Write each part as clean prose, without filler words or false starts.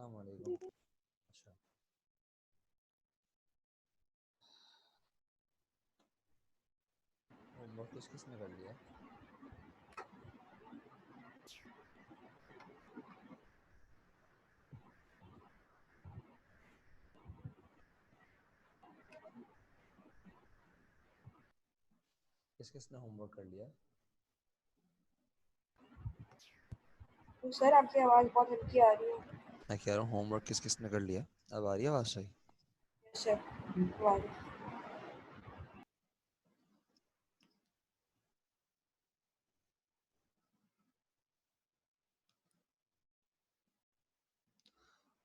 अस्सलाम वालेकुम। अच्छा, होमवर्क किस किसने कर लिया? किस किसने होमवर्क कर लिया? तो सर आपकी आवाज़ बहुत हल्की आ रही है। मैं कह रहा हूँ होमवर्क किस किसने कर लिया? अब आ रही है आवाज़ सही? सर वाह।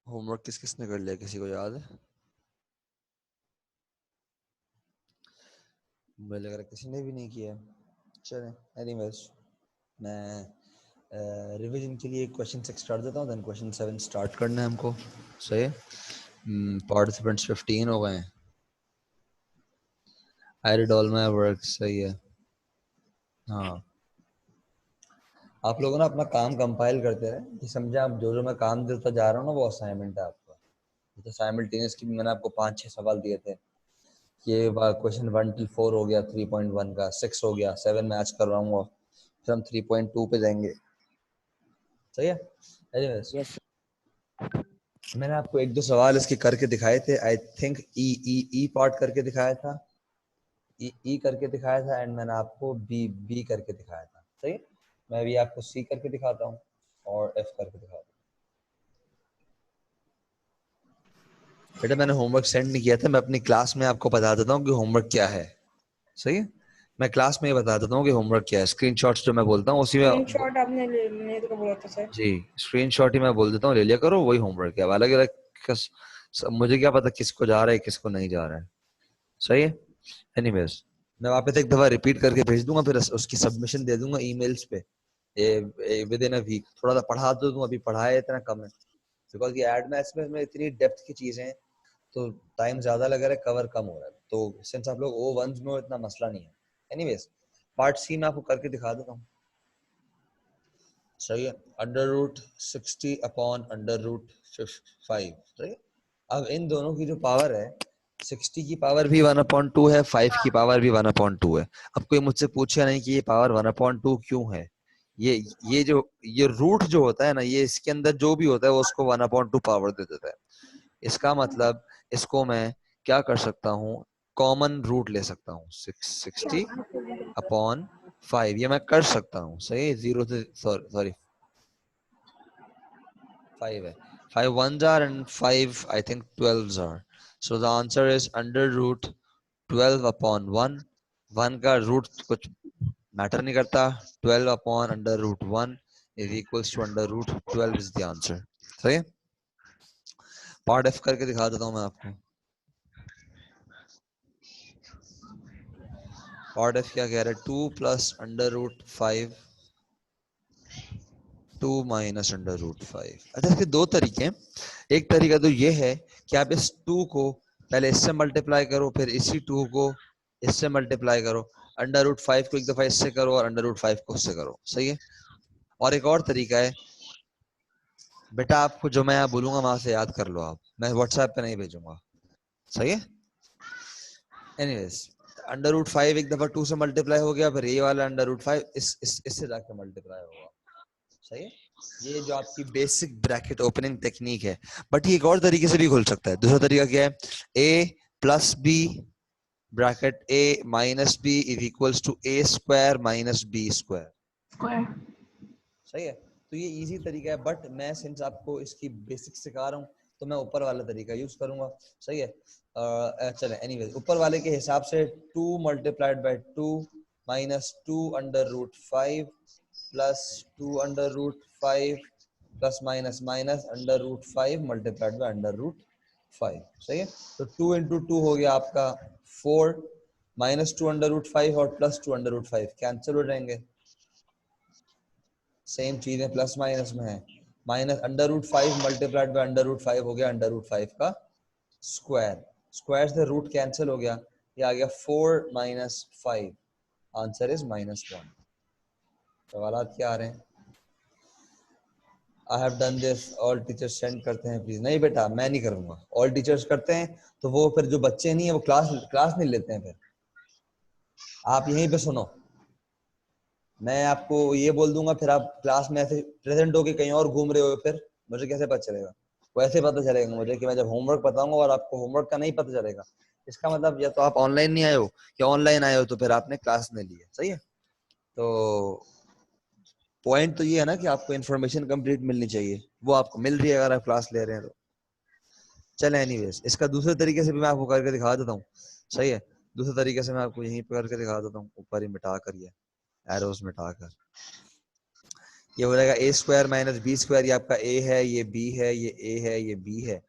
होमवर्क किस किसने कर लिया, किसी को याद है? मुझे लग रहा है किसी ने भी नहीं किया। चलें, एनीवेज मैं रिवीजन के लिए क्वेश्चन 6 स्टार्ट देता हूँ, देन क्वेश्चन 7 स्टार्ट करना है हमको। सही है। पार्टिसिपेंट्स 15 हो गए हैं। I did all my work. सही है। हाँ, आप लोगों ना अपना काम कंपाइल करते रहे कि समझे आप जो जो मैं काम देता जा रहा हूँ ना वो असाइनमेंट है आपका। तो साइमल्टेनियस की मैंने आपको 5-6 सवाल दिए थे। ये क्वेश्चन 1 till 4 हो गया, 3.1 का 6 हो गया, 7 मैं आज कर रहा हूँ, फिर हम 3.2 पे जाएंगे। सही है। एनीवेज यस मैंने आपको एक दो सवाल इसके करके दिखाए थे। I think E E E part करके दिखाया था, ई करके दिखाया था, एंड मैंने आपको बी बी करके दिखाया था। सही है। मैं भी आपको सी करके दिखाता हूँ और एफ करके दिखाता हूँ। बेटा मैंने होमवर्क सेंड नहीं किया था, मैं अपनी क्लास में आपको बता देता हूँ कि होमवर्क क्या है। सही है। मैं क्लास में ये बता देता हूँ कि होमवर्क क्या है। स्क्रीनशॉट्स जो मैं बोलता हूँ उसी में स्क्रीनशॉट आपने लेने को बोला था सर। जी, स्क्रीनशॉट ही मैं बोल देता हूँ, ले लिया करो, वही होमवर्क है। अब अलग अलग मुझे क्या पता किसको जा रहा है किसको नहीं जा रहा है। सही है। एनीवेज मैं वापस एक दफा रिपीट करके भेज दूंगा, फिर उसकी सबमिशन दे दूंगा ईमेल्स पे विद इन अ वीक। थोड़ा सा पढ़ा तो दूं, अभी पढ़ाया इतना कम है बिकॉज ये एड मैथ्स में इतनी डेप्थ की चीजें हैं, तो टाइम ज्यादा लग रहा है, कवर कम हो रहा है। तो सिंस आप लोग ओ वंस में हो, इतना मसला नहीं है। एनीवेज पार्ट सी में आपको करके दिखा देता हूँ। सही है। Under root 60 upon under root 5। सही है। अब इन दोनों की जो पावर है, 60 की पावर भी 1/2 है, 5 की पावर भी 1/2 है। अब कोई मुझसे पूछे नहीं कि ये पावर 1/2 क्यों है। ये रूट जो होता है ना, ये इसके अंदर जो भी होता है वो उसको 1/2 पावर दे देता है। इसका मतलब इसको मैं क्या कर सकता हूँ, कॉमन रूट ले सकता हूँ। 60 अपॉन 5 ये मैं कर सकता हूँ। सही। 0 से सॉरी 5 है। 5 ones are and 5 I think 12s are. So the answer is under root 12 upon 1. 1 का रूट कुछ मैटर नहीं करता। 12 upon under root 1 is equals to under root 12 is the answer. सही है। पार्ट एफ करके दिखा देता हूँ मैं आपको। पार्ट एफ क्या कह रहा है, 2 plus under root 5 2 minus under root 5। अच्छा, इसके दो तरीके हैं। एक तरीका तो ये है कि आप इस 2 को पहले इससे मल्टीप्लाई करो, फिर इसी 2 को इससे मल्टीप्लाई करो। अंडर रूट 5 को एक दफा इससे करो और अंडर रूट 5 को उससे करो। सही है। और एक और तरीका है, बेटा आपको जो मैं यहाँ बोलूंगा वहां से याद कर लो आप, मैं व्हाट्सएप पे नहीं भेजूंगा। सही है। एनीवेज अंडर रूट 5 एक दफा 2 से मल्टीप्लाई हो गया, फिर ये वाला अंडर रूट 5 इससे जाके मल्टीप्लाई होगा। सही है। ये जो आपकी बेसिक ब्रैकेट ओपनिंग टेक्निक है। बट ये एक और तरीके से भी खुल सकता है। दूसरा तरीका क्या है, a plus b bracket a minus b is equals to a square minus b square. सही है। तो ये इजी तरीका है, बट मैं सिंस आपको इसकी बेसिक सिखा रहा हूँ तो मैं ऊपर वाला तरीका यूज करूंगा। सही है। चले एनीवेज ऊपर वाले के हिसाब से 2 multiplied by 2 minus 2 under root 5 plus 2 under root 5 plus minus minus under root 5 multiplied by under root 5। सही है। तो 2 इंटू 2 हो गया आपका 4, माइनस 2 अंडर रूट 5 और प्लस 2 अंडर रूट 5 कैंसिल हो जाएंगे। सेम चीज है, प्लस माइनस में है। Minus under root 5 multiplied by under root 5 हो गया अंडर रूट 5 का स्क्वायर। स्क्वायर से रूट कैंसिल हो गया, ये आ गया 4 माइनस 5। Answer is -1। सवाल क्या आ रहे हैं? I have done this, all teachers send करते हैं प्लीज। नहीं बेटा मैं नहीं करूंगा, ऑल टीचर्स करते हैं तो वो फिर जो बच्चे नहीं है वो क्लास नहीं लेते हैं। फिर आप यहीं पे सुनो, मैं आपको ये बोल दूंगा, फिर आप क्लास में ऐसे प्रेजेंट होके कहीं और घूम रहे हो, फिर मुझे कैसे पता चलेगा? वैसे पता चलेगा मुझे कि मैं जब होमवर्क बताऊंगा और आपको होमवर्क का नहीं पता चलेगा। इसका मतलब या तो आप ऑनलाइन नहीं आए हो या ऑनलाइन आए हो तो फिर आपने क्लास नहीं ली है। सही है, तो पॉइंट तो ये है ना कि आपको इन्फॉर्मेशन कंप्लीट मिलनी चाहिए, वो आपको मिल रही है अगर आप क्लास ले रहे हैं तो। चले एनीवेज, इसका दूसरे तरीके से भी मैं आपको करके दिखा देता हूँ। सही है, दूसरे तरीके से मैं आपको यहीं पर करके दिखा देता हूँ, ऊपर ही मिटा कर, ये एरोस मिटा कर। ये हो जाएगा ए स्क्वायर माइनस बी स्क्वायर, ये आपका ए है, ये बी है, ये ए है, ये बी है।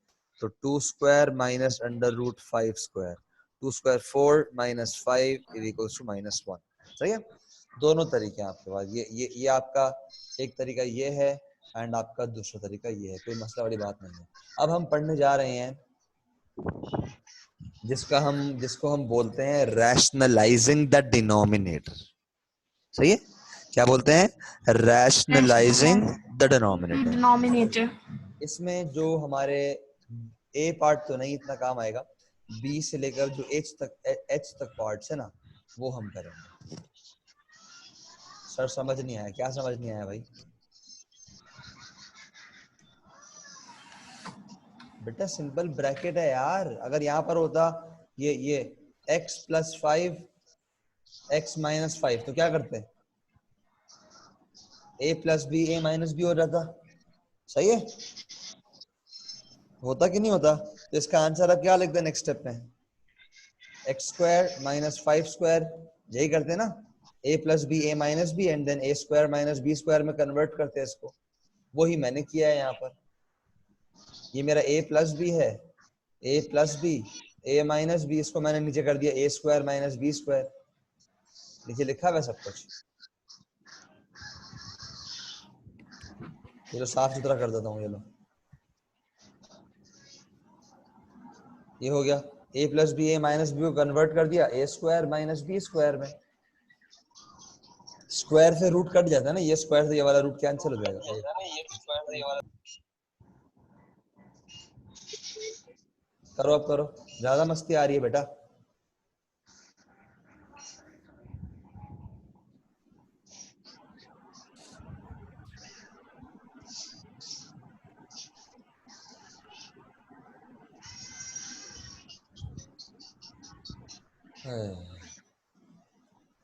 तो 2 square minus under root 5 square, 2 square 4 minus 5 is equals to -1। सही है, दोनों तरीके हैं आपके पास। ये आपका एक तरीका ये है एंड आपका दूसरा तरीका ये है, कोई मसला वाली बात नहीं है। अब हम पढ़ने जा रहे हैं जिसको हम बोलते हैं रैशनलाइजिंग द डिनोमिनेटर। सही है, क्या बोलते हैं? Rationalising the denominator. डिनोमिनेटर। इसमें जो हमारे ए पार्ट तो नहीं इतना काम आएगा, बी से लेकर जो एच तक पार्ट्स है ना, वो हम करेंगे। सर समझ नहीं आया, क्या समझ नहीं आया भाई? बेटा सिंपल ब्रैकेट है यार। अगर यहाँ पर होता ये x प्लस 5 x माइनस 5 तो क्या करते? a plus b a minus b हो जाता। सही है, होता कि नहीं होता? तो इसका आंसर अब क्या लिखते हैं नेक्स्ट स्टेप में? एक्स स्क्वायर माइनस 5 स्क्वायर, यही करते हैं ना, a plus b a minus b and then a square minus b square में कन्वर्ट करते हैं इसको। वही मैंने किया है यहाँ पर। ये मेरा a प्लस बी है, a plus b a minus b, इसको मैंने नीचे कर दिया a square minus b square. नीचे लिखा हुआ सब कुछ, ये लो साफ सुथरा कर देता हूँ। ये लो, ये हो गया a plus b a minus b को कन्वर्ट कर दिया a square minus b square में। स्क्वायर से रूट कट जाता है ना, ये स्क्वायर से ये वाला रूट कैंसिल हो जाएगा। करो अब करो, ज्यादा मस्ती आ रही है बेटा।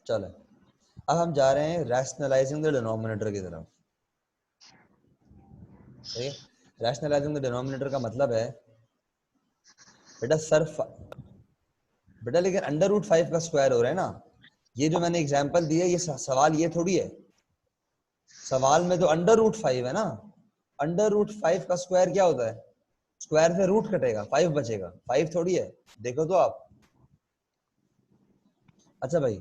चलो अब हम जा रहे हैं रैशनलाइजिंग द डिनोमिनेटर की तरफ। सही है, रैशनलाइजिंग द डिनोमिनेटर का मतलब है बेटा बेटा लेकिन अंडर रूट 5 का स्क्वायर हो रहा है ना। ये जो मैंने एग्जांपल दिया, ये सवाल ये थोड़ी है। सवाल में तो अंडर रूट 5 है ना, अंडर रूट 5 का स्क्वायर क्या होता है? स्क्वायर से रूट कटेगा, 5 बचेगा, 5 थोड़ी है। देखो तो आप। अच्छा भाई,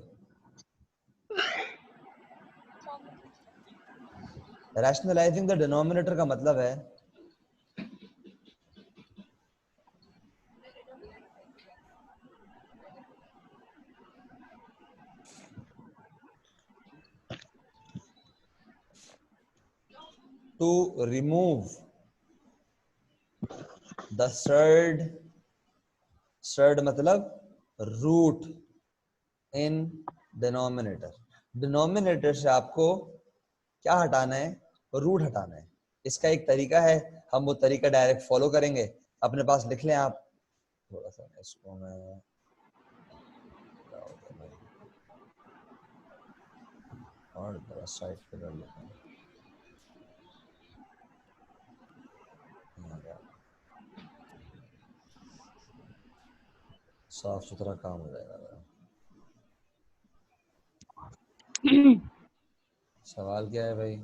रैशनलाइजिंग द डिनोमिनेटर का मतलब है टू रिमूव द सर्ड मतलब रूट इन डिनोमिनेटर। डिनोमिनेटर से आपको क्या हटाना है? रूट हटाना है। इसका एक तरीका है, हम वो तरीका डायरेक्ट फॉलो करेंगे। अपने पास लिख लें आप, थोड़ा सा इसको मैं और थोड़ा साइड पे कर लेता हूँ। साफ सुथरा काम हो जाएगा मेरा। सवाल क्या है भाई?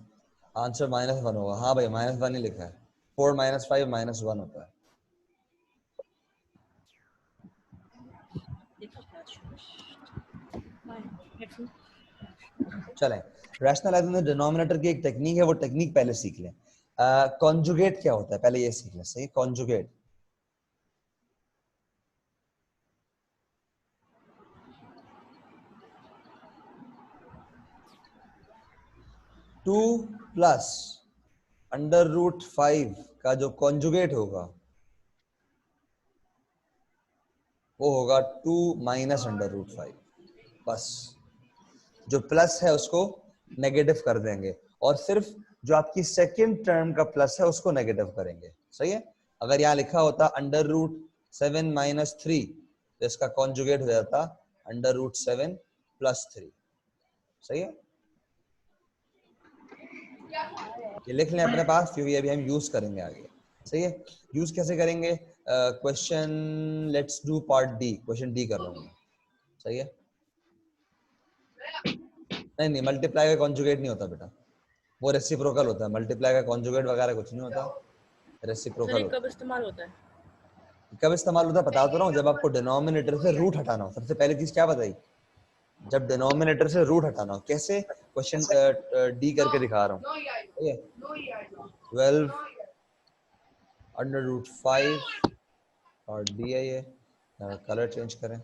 आंसर -1 होगा। हाँ भाई -1 ही लिखा है। 4 माइनस 5 -1 होता है। चलें, रैशनलाइजिंग द डिनोमिनेटर की एक टेक्निक है, वो टेक्निक पहले सीख लें। कॉन्जुगेट क्या होता है पहले ये सीख लें। सही, conjugate. Two plus under root 5 का जो कॉन्जुगेट होगा वो होगा 2 माइनस अंडर रूट 5। बस जो प्लस है उसको नेगेटिव कर देंगे और सिर्फ जो आपकी सेकंड टर्म का प्लस है उसको नेगेटिव करेंगे। सही है। अगर यहाँ लिखा होता अंडर रूट 7 माइनस 3 तो इसका कॉन्जुगेट हो जाता अंडर रूट 7 प्लस 3। सही है। ये लिख लें अपने पास क्योंकि अभी हम यूज करेंगे आगे। सही है। यूज कैसे करेंगे? Question let's do part D. Question D कर रहा हूँ। सही है। नहीं मल्टीप्लाई का कॉन्जुगेट नहीं होता बेटा, वो रेसिप्रोकल होता है। मल्टीप्लाई का कॉन्जुगेट वगैरह कुछ नहीं होता, रेसिप्रोकल होता है। कब इस्तेमाल होता है? कब इस्तेमाल होता है बता तो रहा हूँ, जब आपको डिनोमिनेटर से रूट हटाना हो। सबसे पहले चीज क्या बताई? जब डिनोमिनेटर से रूट हटाना हो। कैसे? क्वेश्चन डी करके दिखा रहा हूँ। ठीक है। 12 अंडर रूट 5 और डी है ये, कलर चेंज करें।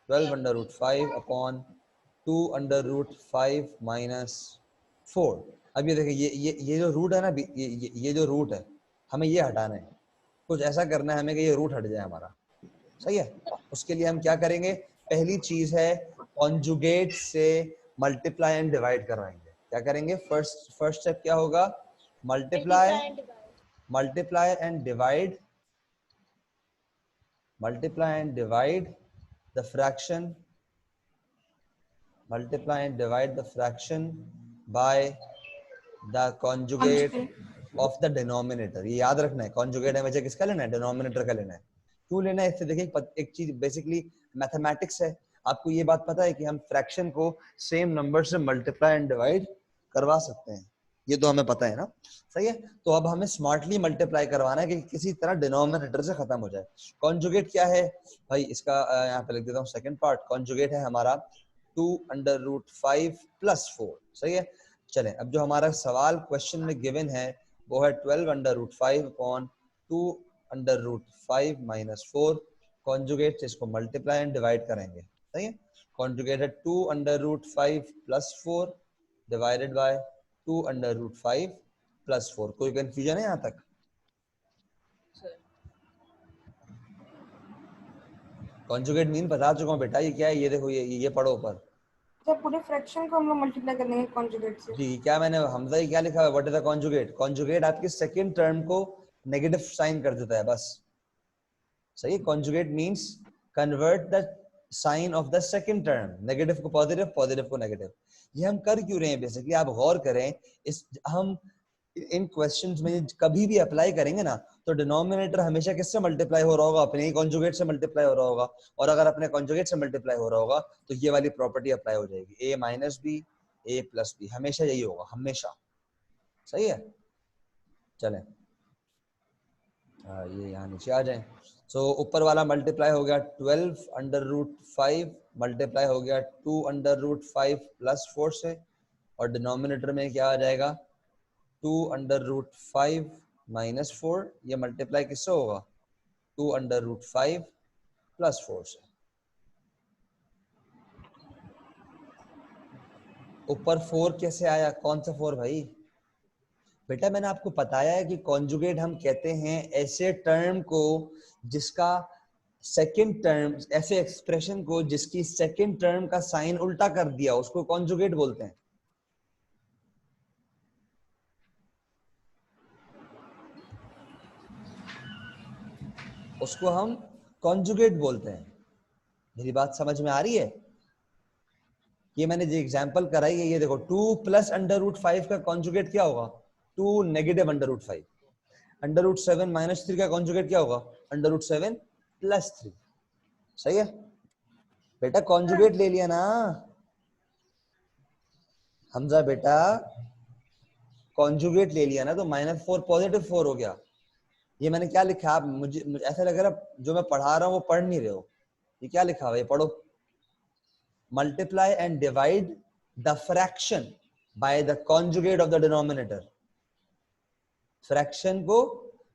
12 under root 5 upon 2 under root 5 minus 4। अब ये देखिए ये जो रूट है ना, ये जो रूट है हमें ये हटाना है। कुछ ऐसा करना है हमें कि ये रूट हट जाए हमारा। सही है। उसके लिए हम क्या करेंगे? पहली चीज है कॉन्जुगेट से मल्टीप्लाई एंड डिवाइड करवाएंगे। क्या करेंगे? फर्स्ट स्टेप क्या होगा? Multiply and divide the fraction by the conjugate of the denominator। ये याद रखना है, conjugate हमेशा किसका लेना है? denominator का लेना है। क्यों लेना है? इससे देखिए एक चीज बेसिकली मैथमेटिक्स है। आपको ये बात पता है कि हम फ्रैक्शन को सेम नंबर से मल्टीप्लाई एंड डिवाइड करवा सकते हैं, ये तो हमें पता है ना। सही है। तो अब हमें स्मार्टली मल्टीप्लाई करवाना है कि किसी तरह डिनोमिनेटर से खत्म हो जाए। कॉन्जुगेट क्या है भाई? इसका यहाँ पे लिख देता हूँ सेकंड पार्ट। कॉन्जुगेट है हमारा 2 अंडर रूट 5 प्लस 4। सही है। चलें, अब जो हमारा सवाल क्वेश्चन में गिवन है वो है 12 under root 5 upon 2 under root 5 minus 4। Conjugate से इसको मल्टीप्लाई एंड डिवाइड करेंगे। सही है। कॉन्जुगेट है 2 under root 5 plus 4 divided by 2 under root 5 plus 4। कोई कंफ्यूजन है यहाँ तक? कॉन्जुगेट मीन बता चुका हूँ बेटा, ये क्या है? ये देखो, ये पढ़ो ऊपर। जब पूरे फ्रैक्शन को हम लोग मल्टीप्लाई कर देंगे कॉन्जुगेट से। जी, क्या मैंने हमजा ही क्या लिखा है? What is the conjugate? Conjugate आपकी सेकंड टर्म को नेगेटिव साइन कर देता है बस। सही है। Conjugate means convert the sign of the second term, negative को पॉजिटिव, पॉजिटिव को नेगेटिव। ये हम कर क्यों रहे हैं? बेसिकली आप गौर करें, इस हम इन क्वेश्चंस में कभी भी अप्लाई करेंगे ना तो डिनोमिनेटर हमेशा किससे मल्टीप्लाई हो रहा होगा? अपने ही कॉन्जुगेट से मल्टीप्लाई हो रहा होगा। और अगर अपने कॉन्जुगेट से मल्टीप्लाई हो रहा होगा तो ये वाली प्रॉपर्टी अप्लाई हो जाएगी, a minus b a plus b. हमेशा यही होगा, हमेशा। सही है। चलें, ये यहाँ नीचे आ जाए। सो ऊपर वाला मल्टीप्लाई हो गया 12 अंडर रूट 5 मल्टीप्लाई हो गया 2 अंडर रूट 5 प्लस 4 से, और डिनोमिनेटर में क्या आ जाएगा? 2 अंडर रूट 5 माइनस 4। ये मल्टीप्लाई किससे होगा? 2 अंडर रूट 5 प्लस 4 से। ऊपर 4 कैसे आया? कौन सा 4 भाई? बेटा मैंने आपको बताया है कि कॉन्जुगेट हम कहते हैं ऐसे टर्म को जिसका सेकंड टर्म, ऐसे एक्सप्रेशन को जिसकी सेकंड टर्म का साइन उल्टा कर दिया उसको कॉन्जुगेट बोलते हैं। उसको हम कॉन्जुगेट बोलते हैं। मेरी बात समझ में आ रही है? ये मैंने जो एग्जांपल कराई है, ये देखो 2 प्लस अंडर रूट 5 का कॉन्जुगेट क्या होगा? 2 negative under root 5। Under root 7 minus 3 का कॉन्जुगेट क्या होगा? Under root 7 plus 3। सही है बेटा, कॉन्जुगेट ले लिया ना हमजा बेटा, कॉन्जुगेट ले लिया ना, तो माइनस 4 पॉजिटिव 4 हो गया। ये मैंने क्या लिखा? आप मुझे ऐसा लग रहा है जो मैं पढ़ा रहा हूँ वो पढ़ नहीं रहे हो। ये क्या लिखा हुआ है? पढ़ो। Multiply and divide the fraction by the conjugate of the denominator. Fraction को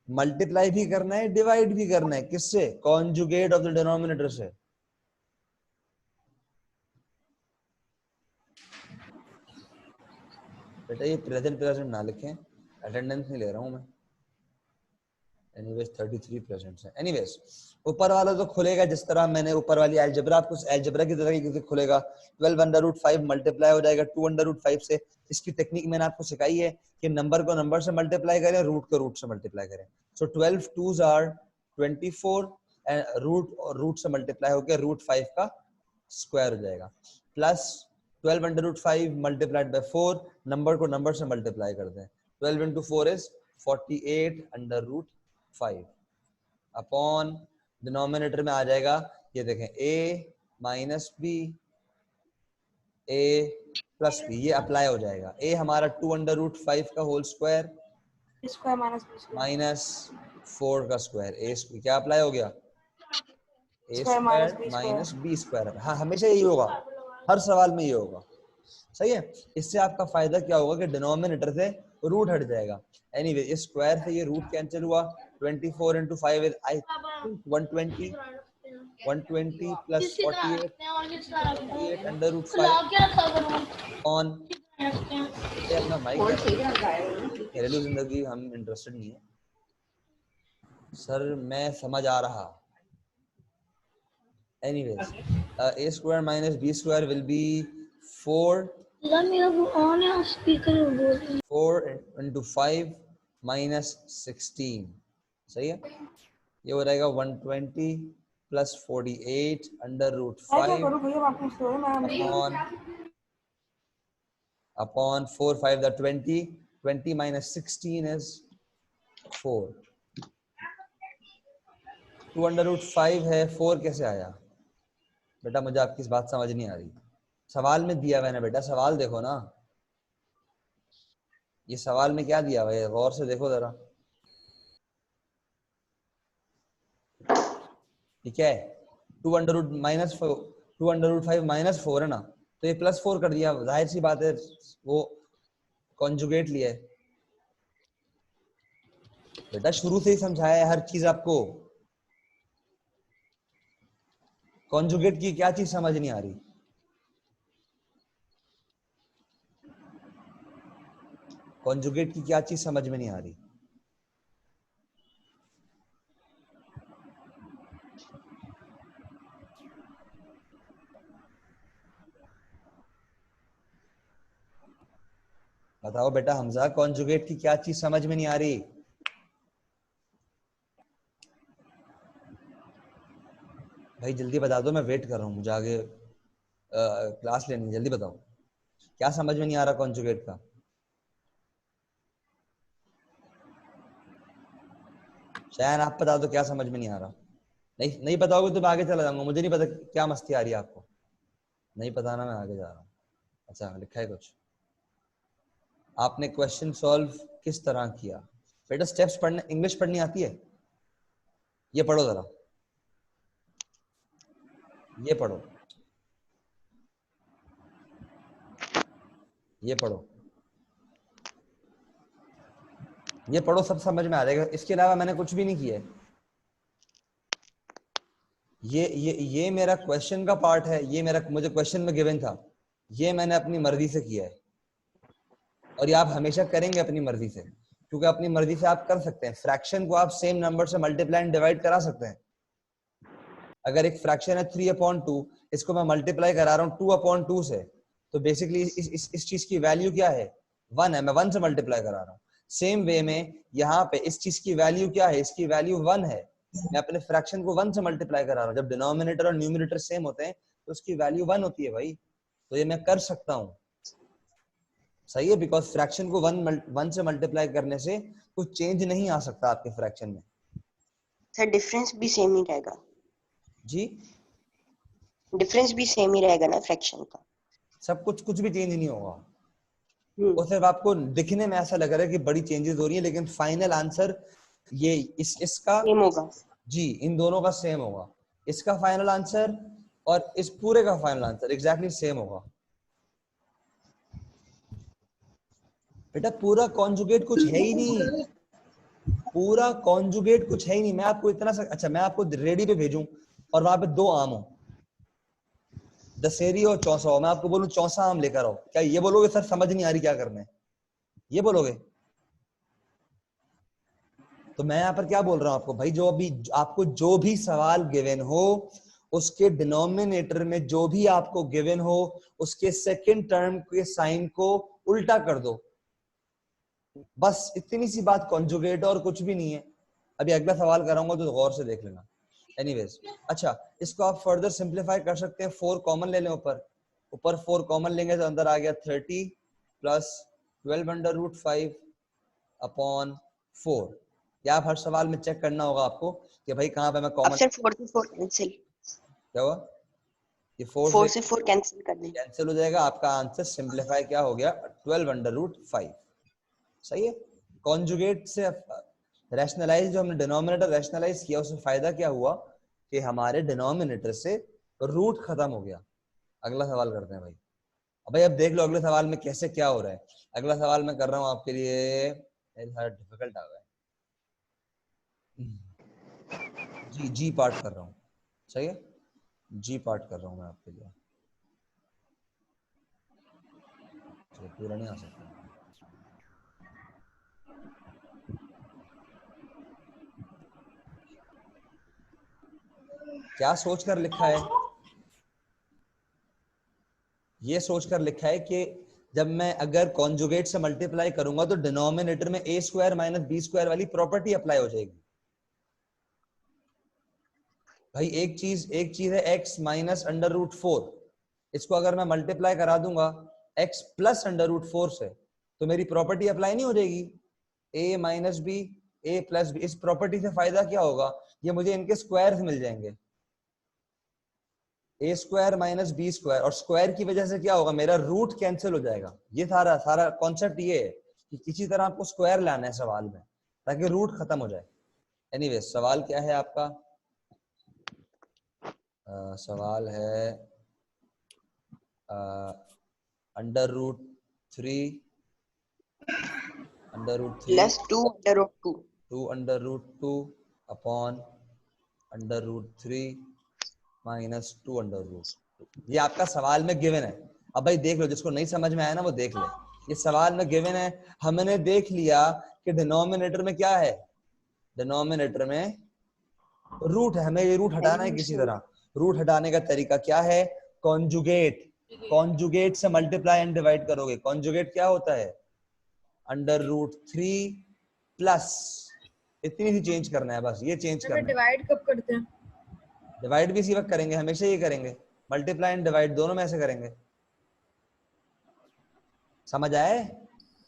मल्टीप्लाई भी करना है, डिवाइड भी करना है। किससे? कॉन्जुगेट ऑफ द डिनोमिनेटर से। बेटा ये प्रेजेंट प्रेजेंट ना लिखें, अटेंडेंस नहीं ले रहा हूँ मैं। एनीवेज 33 प्रेजेंट्स है। एनीवेज ऊपर वाला तो खुलेगा जिस तरह मैंने ऊपर वाली अलजेब्रा, आपको अलजेब्रा की तरह कैसे खुलेगा, 12 अंडर रूट 5 मल्टीप्लाई हो जाएगा 2 अंडर रूट 5 से। इसकी टेक्निक मैंने आपको सिखाई है कि नंबर को नंबर से मल्टीप्लाई करें, रूट को रूट से मल्टीप्लाई करें। So 12 2s are 24 and root और रूट से मल्टीप्लाई होकर रूट 5 का स्क्वायर हो जाएगा, plus 12 under root 5 multiplied by 4, number को नंबर से मल्टीप्लाई करते हैं। 12 इंटू 4 इज 48 अंडर रूट 5 अपॉन डिनोमिनेटर में आ जाएगा, ये देखें a minus b a plus b, ये अप्लाई हो जाएगा। a हमारा 2 अंडर रूट 5 का whole square square minus b square minus 4 का स्क्वायर, a क्या अप्लाई हो गया, a square minus square b minus square. B square. हाँ हमेशा यही होगा, हर सवाल में ये होगा। सही है। इससे आपका फायदा क्या होगा कि डिनोमिनेटर से रूट हट जाएगा। एनीवे इस स्क्वायर से ये रूट कैंसिल हुआ, 24 into 5 is I think 120, 120 plus 48, 48 under root 5 on ये अपना माइक घरेलू जिंदगी हम इंटरेस्टेड नहीं है सर, मैं समझ आ रहा। Anyways, a square minus b square will be 4 into 5 minus 16। सही है। ये हो जाएगा 120 plus 48 under root मैं क्या 5 करूं भैया, आप पूछते हो मैं upon 4 5 the 20, 20 minus 16 is 4। 2 under root 5 है, 4 कैसे आया बेटा, मुझे आपकी इस बात समझ नहीं आ रही। सवाल में दिया हुआ है ना बेटा, सवाल देखो ना, ये सवाल में क्या दिया हुआ है, गौर से देखो जरा। ठीक है, 2 under root minus 2 under root 5 minus 4 है ना, तो ये प्लस 4 कर दिया, जाहिर सी बात है वो कॉन्जुगेट लिया है। बेटा शुरू से ही समझाया है हर चीज आपको, कॉन्जुगेट की क्या चीज समझ नहीं आ रही। कॉन्जुगेट की क्या चीज समझ में नहीं आ रही। बताओ बेटा हमजा, कॉन्जुगेट की क्या चीज समझ में नहीं आ रही। भाई जल्दी बता दो, मैं वेट कर रहा हूँ, मुझे आगे क्लास लेनी, जल्दी बताओ क्या समझ में नहीं आ रहा कॉन्जुगेट का। शायद आप बता दो क्या समझ में नहीं आ रहा। नहीं बताओगे तो मैं आगे चला जाऊंगा, मुझे नहीं पता क्या मस्ती आ रही है आपको, नहीं पता ना, मैं आगे जा रहा हूँ। अच्छा लिखा है कुछ, आपने क्वेश्चन सॉल्व किस तरह किया। बेटा स्टेप्स पढ़ने, इंग्लिश पढ़नी आती है, ये पढ़ो जरा, ये पढ़ो, ये पढ़ो, ये पढ़ो, सब समझ में आ जाएगा। इसके अलावा मैंने कुछ भी नहीं किया है। ये मेरा क्वेश्चन का पार्ट है, ये मेरा मुझे क्वेश्चन में गिवन था, ये मैंने अपनी मर्जी से किया है, और ये आप हमेशा करेंगे अपनी मर्जी से, क्योंकि अपनी मर्जी से आप कर सकते हैं। फ्रैक्शन को आप सेम नंबर से मल्टीप्लाई एंड डिवाइड करा सकते हैं। अगर एक फ्रैक्शन है 3/2, इसको मैं मल्टीप्लाई करा रहा हूँ 2/2 से, तो बेसिकली इस चीज की वैल्यू क्या है, 1 है, मैं 1 से मल्टीप्लाई करा रहा हूँ। सेम वे में यहाँ पे इस चीज की वैल्यू क्या है, इसकी वैल्यू 1 है, मैं अपने फ्रैक्शन को 1 से मल्टीप्लाई करा रहा हूँ। जब डिनोमिनेटर और न्यूमरेटर सेम होते हैं तो उसकी वैल्यू 1 होती है भाई, तो ये मैं कर सकता हूँ। सही है, बिकॉज फ्रैक्शन को 1 से मल्टीप्लाई करने से कुछ चेंज नहीं आ सकता आपके फ्रैक्शन में। सर डिफरेंस भी सेम ही रहेगा। जी डिफरेंस भी सेम ही रहेगा ना फ्रैक्शन का, सब कुछ भी चेंज नहीं होगा, वो सिर्फ आपको दिखने में ऐसा लग रहा है कि बड़ी चेंजेस हो रही है, लेकिन फाइनल आंसर ये इसका सेम होगा जी, इन दोनों का सेम होगा। इसका फाइनल आंसर और इस पूरे का फाइनल आंसर एग्जैक्टली सेम होगा। बेटा पूरा कॉन्जुगेट कुछ है ही नहीं, पूरा कॉन्जुगेट कुछ है ही नहीं। मैं आपको इतना अच्छा, मैं आपको रेडी पे भेजूं और वहां पे 2 आम हो, दशहरी और चौसा हो, मैं आपको बोलूं चौसा आम लेकर आओ, क्या ये बोलोगे सर समझ नहीं आ रही क्या करना है, ये बोलोगे? तो मैं यहाँ पर क्या बोल रहा हूँ आपको, भाई जो अभी आपको जो भी सवाल गिवन हो उसके डिनोमिनेटर में जो भी आपको गिवन हो उसके सेकंड टर्म के साइन को उल्टा कर दो, बस इतनी सी बात कॉन्जुगेट और कुछ भी नहीं है। अभी अगला सवाल कराऊंगा तो गौर से देख लेना। एनीवेज, अच्छा इसको आप फर्दर सिंप्लीफाई कर सकते हैं, 4 कॉमन ले लें, ऊपर 4 कॉमन लेंगे तो अंदर आ गया 30 प्लस 12 अंडर रूट 5 अपॉन 4। या आप हर सवाल में चेक करना होगा आपको कि भाई कहाँ पे मैं अब कॉमन, सर 4 से 4 कैंसिल, क्या हुआ, ये 4 4 से से 4 कैंसिल कर दें। कैंसिल हो जाएगा, आपका आंसर सिंप्लीफाई क्या हो गया, 12 अंडर रूट 5। सही है। कॉन्जुगेट से रैशनलाइज, जो हमने डिनोमिनेटर रैशनलाइज किया उससे फायदा क्या हुआ कि हमारे डिनोमिनेटर से रूट खत्म हो गया। अगला सवाल करते हैं भाई। भाई अब देख लो अगले सवाल में कैसे क्या हो रहा है। अगला सवाल मैं कर रहा हूँ आपके लिए, डिफिकल्ट आ गया है, जी पार्ट कर रहा हूँ। सही है, जी पार्ट कर रहा हूँ मैं आपके लिए, चलो पूरा नहीं आ सकता। क्या सोचकर लिखा है, ये सोचकर लिखा है कि जब मैं अगर कॉन्जुगेट से मल्टीप्लाई करूंगा तो डिनोमिनेटर में a square minus b square वाली प्रॉपर्टी अप्लाई हो जाएगी। भाई एक चीज है x माइनस अंडर रूट 4, इसको अगर मैं मल्टीप्लाई करा दूंगा x प्लस अंडर रूट 4 से तो मेरी प्रॉपर्टी अप्लाई नहीं हो जाएगी, a minus b a plus b. इस प्रॉपर्टी से फायदा क्या होगा, ये मुझे इनके स्क्वायर मिल जाएंगे, ए स्क्वायर माइनस बी स्क्वायर, और स्क्वायर की वजह से क्या होगा, मेरा रूट कैंसिल हो जाएगा। ये सारा सारा कॉन्सेप्ट ये है कि किसी तरह आपको स्क्वायर लाना है सवाल में ताकि रूट खत्म हो जाए। एनीवे सवाल क्या है आपका, सवाल है under root 3 plus 2 under root 2 2 under root 2 upon under root 3 minus 2 under root 2। ये आपका सवाल में गिवन है। अब भाई देख लो, जिसको नहीं समझ में आया ना वो देख ले, ये सवाल में गिवन है। हमने देख लिया कि डिनोमिनेटर में क्या है, डिनोमिनेटर में रूट है, हमें ये रूट हटाना है किसी तरह। रूट हटाने का तरीका क्या है, कॉन्जुगेट, कॉन्जुगेट से मल्टीप्लाई एंड डिवाइड करोगे। कॉन्जुगेट क्या होता है, अंडर रूट 3 प्लस, इतनी सी चेंज करना है बस, ये चेंज करना है। डिवाइड कब करते हैं? डिवाइड भी इसी वक्त करेंगे, हमेशा ये करेंगे, मल्टीप्लाई एंड डिवाइड दोनों में ऐसे करेंगे। समझ आए,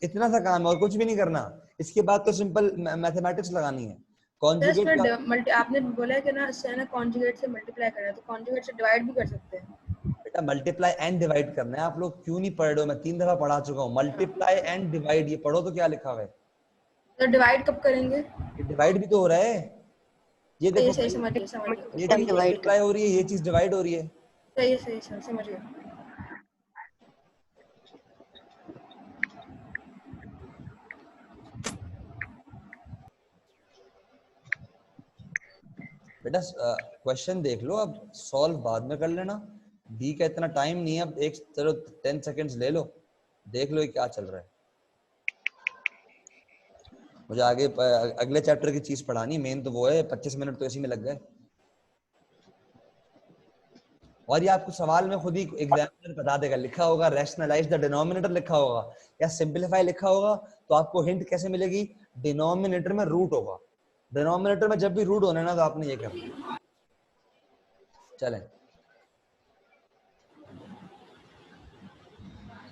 इतना सा काम है और कुछ भी नहीं करना। इसके बाद तो सिंपल मैथमेटिक्स लगानी है। कॉन्जुगेट का आपने बोला कि ना इससे ना कॉन्जुगेट से मल्टीप्लाई करना है, तो कॉन्जुगेट से डिवाइड भी कर सकते हैं। बेटा मल्टीप्लाई एंड डिवाइड करना है, आप लोग क्यों नहीं पढ़ रहे हो, मैं 3 दफा पढ़ा चुका हूँ। मल्टीप्लाई एंड डिवाइड, ये पढ़ो तो क्या लिखा हुआ है, तो डिवाइड कब करेंगे? ये डिवाइड भी तो हो रहा है। ये देखो सही समझ गए, ये चीज मल्टीप्लाई हो रही है, ये चीज डिवाइड हो रही है। सही समझ गए। बेटा क्वेश्चन देख लो, अब सॉल्व बाद में कर लेना, डी का इतना टाइम नहीं है। अब एक चलो 10 सेकंड्स ले लो, देख लो ये क्या चल रहा है। मुझे आगे अगले चैप्टर की चीज पढ़ानी, मेन तो वो है, 25 मिनट तो इसी में लग गए। और ये आपको सवाल में खुद ही एग्जामिनर बता देगा, लिखा होगा रैशनलाइज द डिनोमिनेटर लिखा होगा या सिंपलीफाई लिखा होगा, तो आपको हिंट कैसे मिलेगी, डिनोमिनेटर में रूट होगा। डिनोमिनेटर में जब भी रूट होने ना तो आपने ये करना। चलें,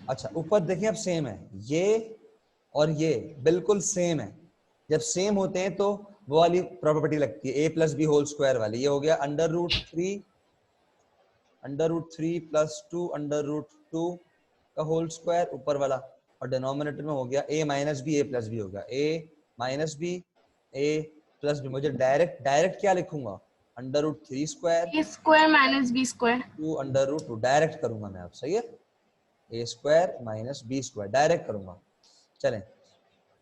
अच्छा ऊपर देखिए अब सेम है, ये और ये बिल्कुल सेम है। जब सेम होते हैं तो वो वाली प्रॉपर्टी लगती है, a plus b whole square वाली। ये हो गया under root 3 plus 2 under root 2 का होल स्क्वायर ऊपर वाला, और डिनोमिनेटर में हो गया a minus b a plus b हो गया a minus b a plus b. मुझे डायरेक्ट क्या लिखूंगा, under root 3 square a square minus b square 2 under root 2 direct करूंगा मैं। अब सही है, a square minus b square direct करूंगा। चलें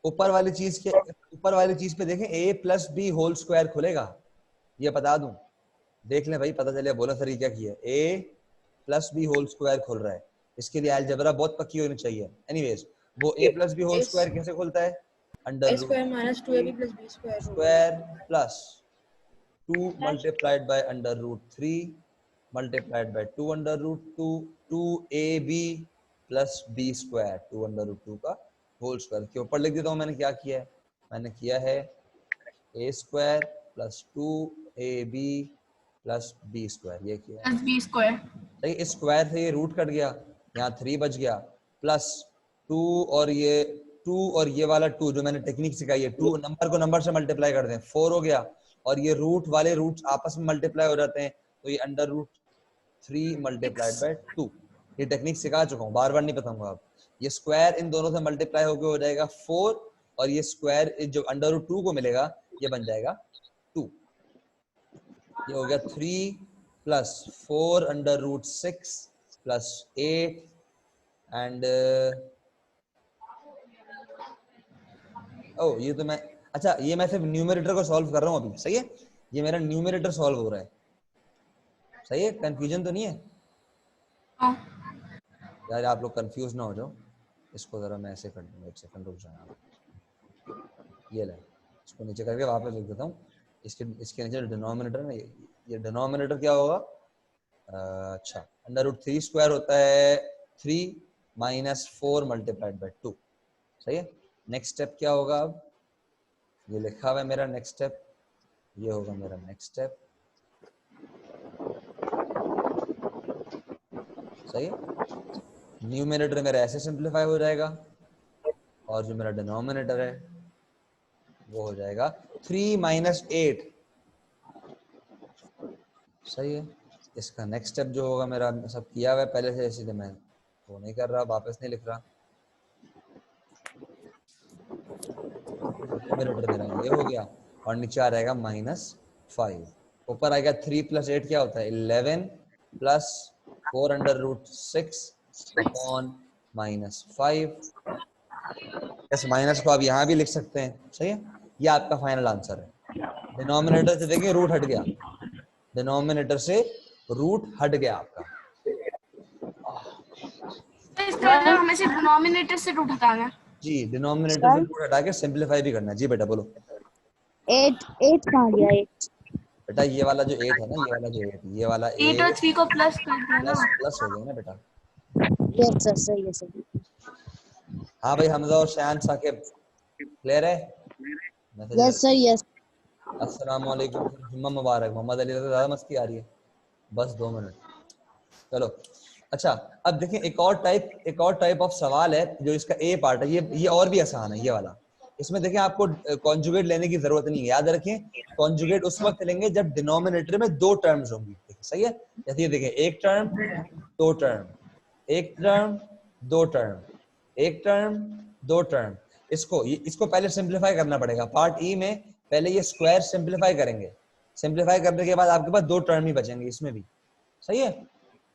ऊपर वाली चीज पे देखें, a plus b whole square खुलेगा, ये बता दूं, देख लें भाई, पता चले बोलो सर ये क्या किया, a plus b whole square खुल रहा है। इसके लिए अलजेब्रा बहुत पक्की होनी चाहिए। एनीवेज वो a plus b whole square कैसे खुलता है, under a root square minus 2ab plus b square होगा। Square plus 2 multiplied by under root 3 multiplied by 2 under root 2 2ab plus b square 2 under root 2 का whole square के ऊपर लिख देता हूँ। मैंने क्या किया है, मैंने किया है a स्क्वायर प्लस 2ab प्लस b स्क्वायर, ये किया है। Plus b square. सही, इस स्क्वायर से ये रूट कट गया, यहाँ 3 बच गया, प्लस 2 और ये वाला 2 जो मैंने टेक्निक सिखाई है, 2 नंबर को नंबर से मल्टीप्लाई कर दें, 4 हो गया, और ये रूट वाले रूट्स आपस में मल्टीप्लाई हो जाते हैं, तो ये अंडर रूट 3 मल्टीप्लाइड बाय 2। ये टेक्निक सिखा चुका हूँ, बार बार नहीं बताऊंगा। अब ये स्क्वायर इन दोनों से मल्टीप्लाई होकर हो जाएगा 4, और ये स्क्वायर जो अंडर रूट 2 को मिलेगा ये बन जाएगा 2। ये हो गया 3 plus 4 under root 6 plus 8 and ये तो मैं, अच्छा ये मैं सिर्फ न्यूमरेटर को सॉल्व कर रहा हूँ अभी, सही है, ये मेरा न्यूमरेटर सॉल्व हो रहा है, सही है, कंफ्यूजन तो नहीं है यार, आप लोग कंफ्यूज ना हो जाओ। इसको जरा मैं ऐसे कर दूंगा, एक सेकंड रुक जाना, ये ले, इसको नीचे करके वापस लिख देता हूँ। इसके नीचे डिनोमिनेटर में ये डिनोमिनेटर क्या होगा, अच्छा अंडर रूट 3 स्क्वायर होता है 3 माइनस 4 मल्टीप्लाइड बाय 2, सही है। नेक्स्ट स्टेप क्या होगा, अब ये लिखा हुआ है मेरा नेक्स्ट स्टेप, ये होगा मेरा नेक्स्ट स्टेप, सही है। न्यूमरेटर मेरा ऐसे सिंप्लीफाई हो जाएगा, और जो मेरा डिनोमिनेटर है वो हो जाएगा 3 माइनस 8, सही है। इसका नेक्स्ट स्टेप जो होगा, मेरा सब किया हुआ है पहले से, इसलिए मैं वो नहीं कर रहा, वापस नहीं लिख रहा। न्यूमरेटर मेरा ये हो गया, और नीचे आ रहेगा -5, ऊपर आएगा 3 प्लस 8 क्या होता है 11 प्लस 4 अंडर रूट 6 अपॉन -5। इस माइनस को आप यहाँ भी लिख सकते हैं, सही है। ये आपका फाइनल आंसर है। डिनोमिनेटर से देखिए रूट हट गया, डिनोमिनेटर से रूट हट गया आपका। तो इसका मतलब हमें सिर्फ डिनोमिनेटर से रूट हटाना है। जी, डिनोमिनेटर से रूट हटा के सिंपलीफाई भी करना है। जी बेटा बोलो। 8 कहाँ गया 8? बेटा ये वाला जो 8 है ना, ये वाला जो 8, ये वाला 8 और 3 को प्लस कर दिया ना। प्लस हो गया ना बेटा। यस सर, सही है सर। हाँ भाई, हमजा और शान साकिब क्लियर है? Yes sir, yes. अस्सलाम वालेकुम, जुम्मा मुबारक। मोहम्मद अली से ज़्यादा मस्ती आ रही है, बस 2 मिनट, चलो। अच्छा, अब देखें एक और टाइप ऑफ सवाल है जो इसका ए पार्ट है, ये और भी आसान है ये वाला। इसमें देखें आपको कॉन्जुगेट लेने की जरूरत नहीं है, याद रखें कॉन्जुगेट उस वक्त लेंगे जब डिनोमिनेटर में 2 टर्म्स होंगी, सही है। जैसे ये देखें, एक टर्म 2 टर्म, एक टर्म 2 टर्म, एक टर्म 2 टर्म। इसको पहले सिंप्लीफाई करना पड़ेगा। पार्ट ई में पहले ये स्क्वायर सिंप्लीफाई करेंगे, सिंप्लीफाई करने के बाद आपके पास 2 टर्म ही बचेंगे इसमें भी, सही है।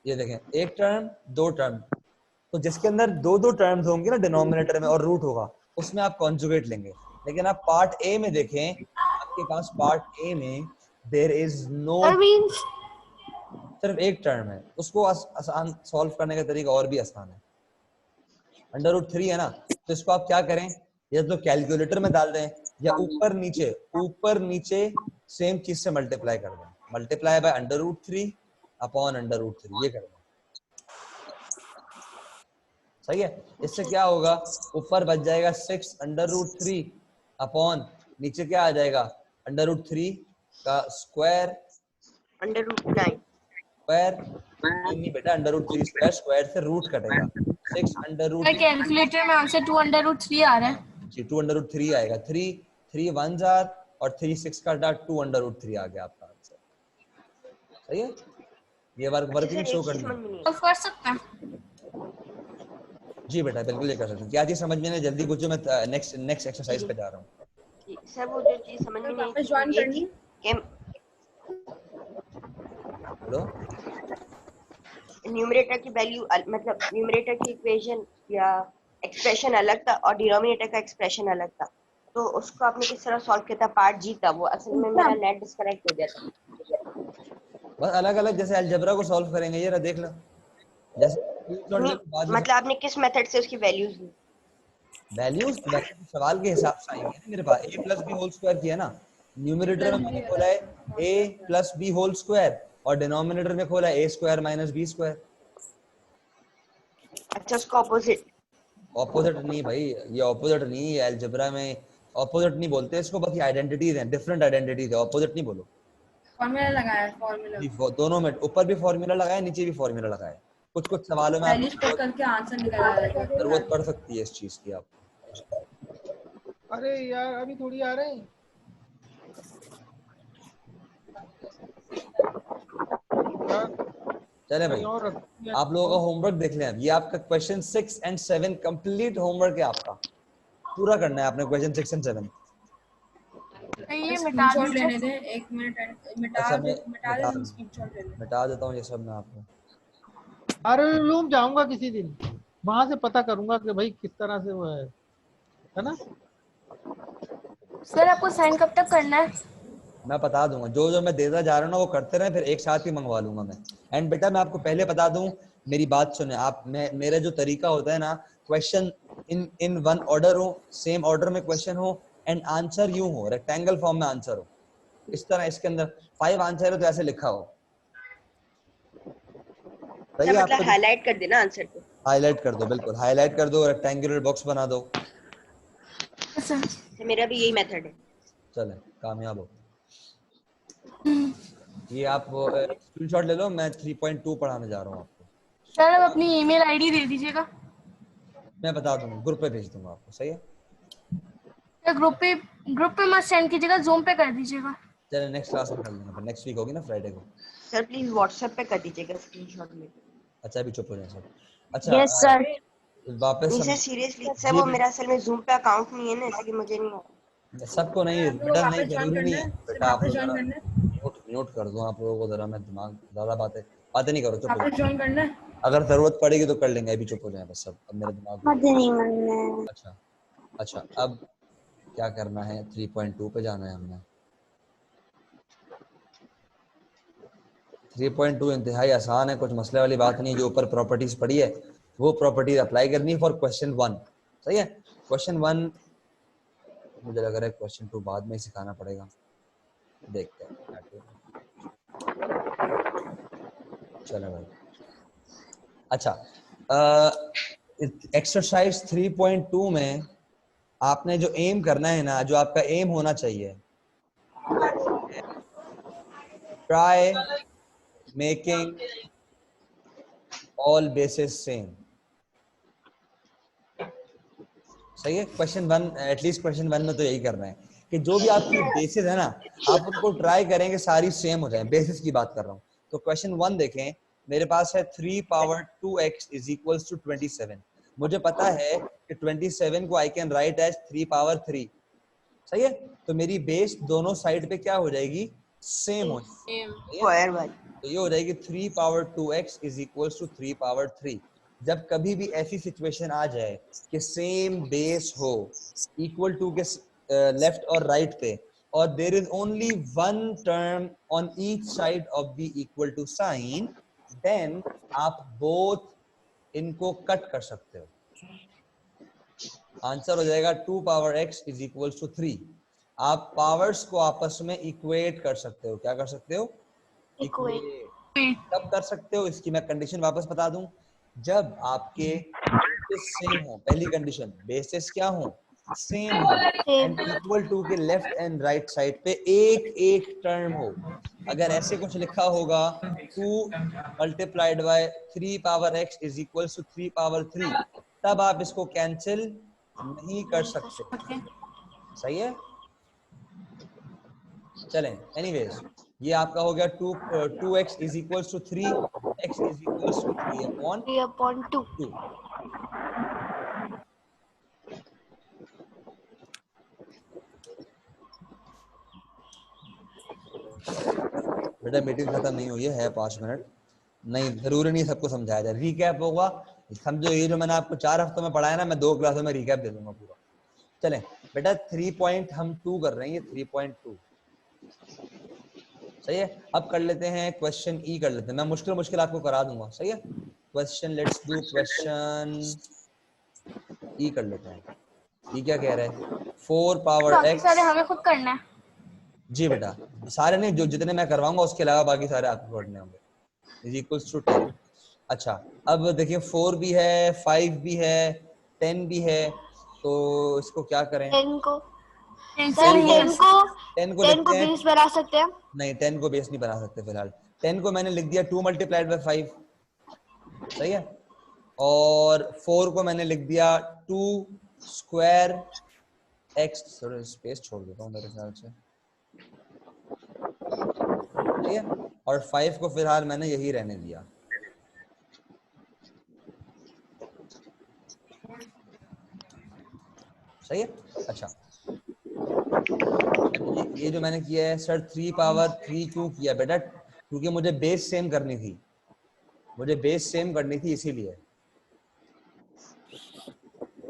ये देखें, एक टर्म 2 टर्म, तो जिसके अंदर 2 टर्म्स होंगे ना डिनोमिनेटर में और रूट होगा, उसमें आप कॉन्जुगेट लेंगे। लेकिन आप पार्ट ए में देखें, आपके पास पार्ट ए में देयर इज नो, सिर्फ एक टर्म है, उसको आसान सॉल्व करने का तरीका और भी आसान है। अंडर रूट 3 है ना, तो इसको आप क्या करें, या तो कैलकुलेटर में डाल दें या ऊपर नीचे सेम चीज से मल्टीप्लाई कर दें, multiply by under root 3 upon under root 3, ये कर दें, सही है। इससे क्या होगा, ऊपर बच जाएगा 6 अंडर रूट 3 अपॉन नीचे क्या आ जाएगा, अंडर रूट 3 का स्क्वायर, अंडर रूट 9 स्क्वायर नहीं बेटा, अंडर रूट 3 स्क्वायर, स्क्वायर से रूट कटेगा, 6 अंडर रूट, कैलकुलेटर में आंसर 2 अंडर रूट 3 आ रहा है जी 2 अंडर रूट 3 आएगा, 3 1 जार और 3 6 का डाट 2 अंडर रूट 3 आ गया आपका आंसर, सही है। ये वर्किंग शो करना कर सकते हैं। जी बेटा, बिल्कुल ये कर सकते हैं। क्या चीज समझ में नहीं, जल्दी पूछो, मैं नेक्स्ट एक्सरसाइज पे जा रहा हूँ। सर वो जो चीज समझ में नहीं वापस ज्वाइन करनी कि हेलो, न्यूमरेटर की वैल्यू मतलब न्यूमरेटर की इक्वेशन या एक्सप्रेशन अलग था और डिनोमिनेटर का एक्सप्रेशन अलग था, तो उसको आपने किस तरह सॉल्व किया था? पार्ट जी था वो, असल में मेरा नेट डिस्कनेक्ट हो गया था। बस अलग अलग जैसे अलजेब्रा को सॉल्व करेंगे, ये देख लो, जैसे मतलब आपने किस मेथड से उसकी वैल्यूज ली? वैल्यूज सवाल के हिसाब से आएंगे ना मेरे पास। a plus b whole square किया ना, न्यूमरेटर में मैंने खोला है a plus b whole square और डिनोमिनेटर में खोला है a square minus b square. अच्छा उसका ऑपोजिट। ऑपोजिट नहीं भाई, ये ऑपोजिट नहीं, ये अलजेब्रा में ऑपोजिट नहीं बोलते इसको, बाकी आइडेंटिटीज हैं, डिफरेंट आइडेंटिटीज है, ऑपोजिट नहीं बोलो। फॉर्मूला लगाया है, फॉर्मूला दोनों में ऊपर भी फॉर्मूला लगाया, नीचे भी फॉर्मूला लगाया। कुछ कुछ सवालों में वैल्यूज पुट आपको करके आंसर निकल आएगा। जरूरत पड़ सकती है इस चीज की आपको। अरे यार अभी थोड़ी आ रहे हैं। चले भाई, और आप लोगों का होमवर्क देख लें। अब ये आपका क्वेश्चन 6 एंड 7 कंप्लीट होमवर्क है आपका, पूरा करना है आपने क्वेश्चन 6 एंड 7। ये मिटा स्क्रीनशॉट दीजिए। लेने दें, 1 मिनट मिटा अच्छा दे, मैं मिटा दे, हम स्क्रीनशॉट ले लें। मिटा देता हूँ ये सब मैं आपको। दारुल जाऊंगा किसी दिन, वहां से पता करूंगा कि भाई किस तरह से वो है ना। सर आपको साइन कब तक करना है? मैं बता दूंगा, जो जो मैं देता जा रहा हूँ ना वो करते रहे, फिर एक साथ ही मंगवा लूंगा मैं। एंड बेटा मैं आपको पहले बता दूं, मेरी बात सुने आप, मेरा जो तरीका होता है ना, क्वेश्चन इन वन ऑर्डर हो, सेम ऑर्डर में क्वेश्चन हो, एंड आंसर यूं हो, रेक्टेंगल फॉर्म में आंसर हो, इस तरह। इसके अंदर 5 आंसर हो तो ऐसे लिखा हो, सही है? मतलब आपको हाईलाइट कर देना आंसर को। हाईलाइट कर दो, बिल्कुल हाईलाइट कर दो, रेक्टेंगुलर बॉक्स बना दो। सर तो मेरा भी यही मेथड है। चले कामयाब हो। ये आप स्क्रीनशॉट ले लो, मैं 3.2 पढ़ाने जा रहा हूँ आपको। सर अब अपनी ईमेल आईडी दे दीजिएगा। मैं बता दूंगा, ग्रुप पे भेज दूंगा आपको, सही है? सर ग्रुप पे मत सेंड कीजिएगा, ज़ूम पे कर दीजिएगा। चलिए नेक्स्ट क्लास में कर लेंगे, फिर नेक्स्ट वीक होगी ना फ्राइडे को। सर प्लीज व्हाट्सएप पे कर दीजिएगा स्क्रीनशॉट में। अच्छा अभी चुप हो जाए सब। अच्छा यस सर। वापस नहीं सर सीरियसली सर, वो मेरा असल में जूम पे अकाउंट नहीं है ना, इसलिए मुझे नहीं आता। सबको नहीं, आप लोग बेटा नहीं वापस ज्वाइन जरूरी नहीं करना है है, बेटा, आप वापस लोग ज्वाइन जरा करना है, म्यूट कर दो आप लोगों को, जरा मैं दिमाग ज्यादा बातें नहीं करो, चुप हो वापस जाओ। ज्वाइन करना है। अगर जरूरत पड़ेगी तो कर लेंगे, अभी चुप हो जाए बस सब, अब मेरा दिमाग में। मुझे नहीं मानना है। अच्छा अब क्या करना है, 3.2 पे जाना है हमने। 3.2 इंतहाई आसान है, कुछ मसले वाली बात नहीं है। जो ऊपर प्रॉपर्टीज पड़ी है वो प्रॉपर्टीज अप्लाई करनी है फॉर क्वेश्चन 1, सही है? क्वेश्चन 1 मुझे लग रहा है क्वेश्चन 2 बाद में ही सिखाना पड़ेगा, देखते हैं। चलो भाई, अच्छा एक्सरसाइज 3.2 में आपने जो एम करना है ना, जो आपका एम होना चाहिए, try making all basis same, सही है? क्वेश्चन 1, एटलीस्ट क्वेश्चन 1 में तो यही करना है कि जो भी आपकी बेसिस है ना, आप उनको ट्राई करेंगे सारी सेम हो जाए। बेसिस की बात कर रहा हूँ। तो क्वेश्चन 1 देखें, मेरे पास है 3 power 2x is equals to 27। मुझे पता है कि 27 को I can write as 3 power 3, सही है? तो मेरी बेस दोनों साइड पे क्या हो जाएगी, सेम हो जाएगी। स्क्वायर वाली। तो ये हो जाएगी 3 power 2x is equals to 3 power 3। जब कभी भी ऐसी सिचुएशन आ जाए कि सेम बेस हो, इक्वल टू के लेफ्ट और राइट पे, और there is only one term on each side of the equal to sign, then आप बोथ इनको कट कर सकते हो। आंसर हो जाएगा 2 power x is equals to 3। आप पावर्स को आपस में इक्वेट कर सकते हो। क्या कर सकते हो? इक्वेट। कब कर सकते हो? इसकी मैं कंडीशन वापस बता दूं। जब आपके बेसिस सेम हो, पहली कंडीशन, बेसिस क्या हो, सेम हो, एंड इक्वल टू के लेफ्ट एंड राइट साइड पे एक एक टर्म हो। अगर ऐसे कुछ लिखा होगा 2 multiplied by 3 power x is equal to 3 power 3, तब आप इसको कैंसिल नहीं कर सकते, सही है? चलें, एनीवेज ये आपका हो गया 2x is equals to 3, x is equals to 3/2। बेटा मीटिंग खत्म नहीं हुई है 5 मिनट, नहीं जरूरी नहीं सबको समझाया जाए। रिकैप होगा, समझो ये जो मैंने आपको 4 हफ्तों में पढ़ाया ना, मैं 2 क्लासों में रिकैप दे दूंगा पूरा। चलें बेटा, 3.2 कर रहे हैं, ये 3.2 सही है। अब कर लेते हैं क्वेश्चन ई, कर लेते हैं। मैं मुश्किल आपको करा दूंगा, सही है? क्वेश्चन, लेट्स डू क्वेश्चन ई कर लेते हैं। ई क्या कह रहा है 4 पावर बाकी एक्स। सारे हमें खुद करना है। जी बेटा सारे नहीं, जो जितने मैं करवाऊंगा उसके अलावा बाकी सारे आपको करने होंगे। Is equals to 10। अच्छा अब देखिए 4 भी है, 5 भी है, 10 भी है, तो इसको क्या करें? 10 को कैंसिल सर नहीं 10 को 10 को 10 लिखते को हैं। 20 बना सकते हैं। नहीं 10 को बेस नहीं बना सकते फिलहाल। 10 को मैंने लिख दिया 2 मल्टीप्लाइड बाय 5, सही है। और 4 को मैंने लिख दिया 2 स्क्वायर एक्स, थोड़ा स्पेस छोड़ देता हूँ मेरे ख्याल से, सही है। और 5 को फिलहाल मैंने यही रहने दिया। सही है। अच्छा ये जो मैंने किया है सर 3 पावर 3 क्यों किया बेटा? क्योंकि मुझे बेस सेम करनी थी, मुझे बेस सेम करनी थी इसीलिए।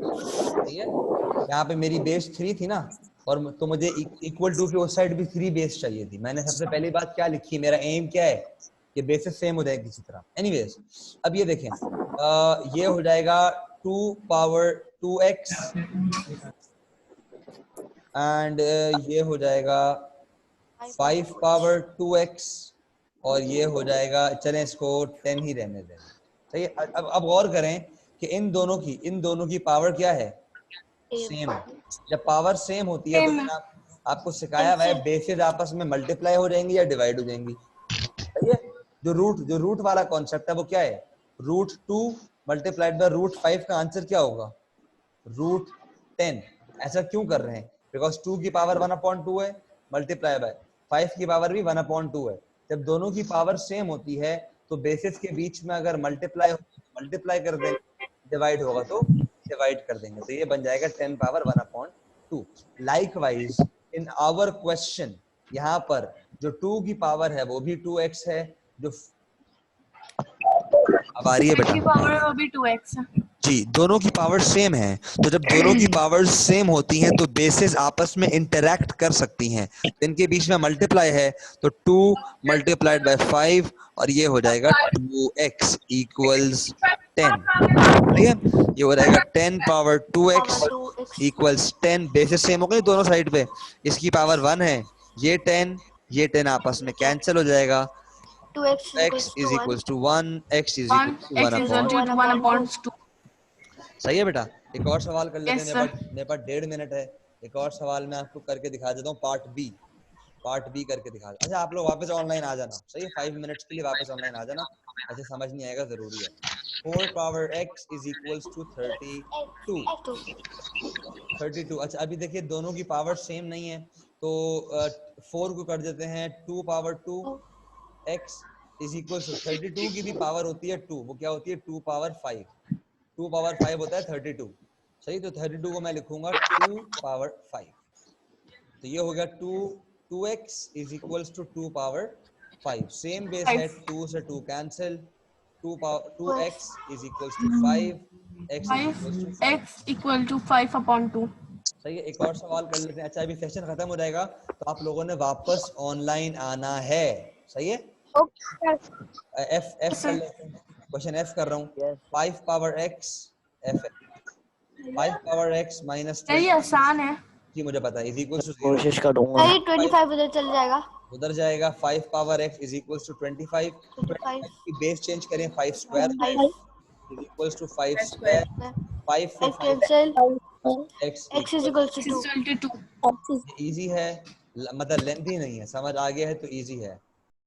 सही है। यहाँ पे मेरी बेस 3 थी ना, और तो मुझे इक्वल टू की उस साइड भी 3 बेस चाहिए थी। मैंने सबसे पहली बात क्या लिखी, मेरा एम क्या है कि बेसिस सेम हो जाए किसी तरह। एनीवेज अब ये देखें ये हो जाएगा 2 पावर 2x एंड ये हो जाएगा 5 पावर 2x और ये हो जाएगा, चलें इसको 10 ही रहने दें। सही है। अब गौर करें कि इन दोनों की पावर क्या है? सेम है। जब पावर सेम होती है तो Same है। मैंने आपको सिखाया हुआ है बेसिस आपस में मल्टीप्लाई हो जाएंगी या डिवाइड हो जाएंगी। सही है। जो रूट वाला कॉन्सेप्ट है वो क्या है? रूट 2 मल्टीप्लाइड बाय रूट 5 का आंसर क्या होगा? रूट 10। ऐसा क्यों कर रहे हैं? बिकॉज 2 की पावर 1/2 है मल्टीप्लाई बाय 5 की पावर भी 1/2 है। जब दोनों की पावर सेम होती है तो बेसिस के बीच में अगर मल्टीप्लाई कर देंगे, डिवाइड होगा तो डिवाइड कर देंगे, तो ये बन जाएगा 10 power 1/2। Likewise in our question यहाँ पर जो 2 की पावर है वो भी 2x है, जो अब आ रही है बेटा की पावर वो भी 2x है। जी, दोनों की पावर सेम है, तो जब दोनों की पावर सेम होती हैं तो बेसिस आपस में इंटरैक्ट कर सकती हैं। इनके बीच में मल्टीप्लाई है तो 2 मल्टीप्लाइड बाय 5 और ये हो जाएगा 2x इक्वल्स 10। ठीक है, ये हो जाएगा 10 power 2x equals 10। Basis same हो गई दोनों साइड पे। इसकी पावर 1 है, ये 10 आपस में कैंसिल हो जाएगा। 2x is equals to 1, x is equal to 1/2। सही है बेटा। एक और सवाल कर लेते हैं, मेरे पास 1.5 मिनट है। एक और सवाल मैं आपको करके दिखा देता हूँ, पार्ट बी करके दिखा। अच्छा आप लोग वापस ऑनलाइन आ जाना, सही है, 5 मिनट्स के लिए वापस ऑनलाइन आ जाना, ऐसे समझ नहीं आएगा, जरूरी है। 4 power x is equals to 32। अच्छा अभी देखिए दोनों की पावर सेम नहीं है तो 4 को कर देते हैं 2 power 2 x is equal to 32 की भी पावर होती है 2, वो क्या होती है 2 पावर 5। 2 पावर 5 होता है 32। सही, तो 32 को मैं लिखूंगा 2 पावर 5। तो ये हो गया 2x is equals to 2 power 5। Same base है, 2 से 2 cancel, 2x is equals to 5, x equal to 5/2। सही है। एक और सवाल कर लेते हैं। अच्छा अभी सेशन खत्म हो जाएगा तो आप लोगों ने वापस ऑनलाइन आना है, सही है। एफ कर लेते हैं, क्वेश्चन एफ कर रहा हूँ। 5 power x f 5 power x minus 2 ये आसान है जी मुझे पता है, इज इक्वल टू 0। कोशिश करूंगा। 25 उधर चल जाएगा, उधर जाएगा। 5 power x is equal to 25। 25 की बेस चेंज करें 5 square is equal to 5 square. 5 से 5 cancel, x x is equal to 2। Easy है, मतलब लेंथी नहीं है, समझ आ गया है तो इजी है।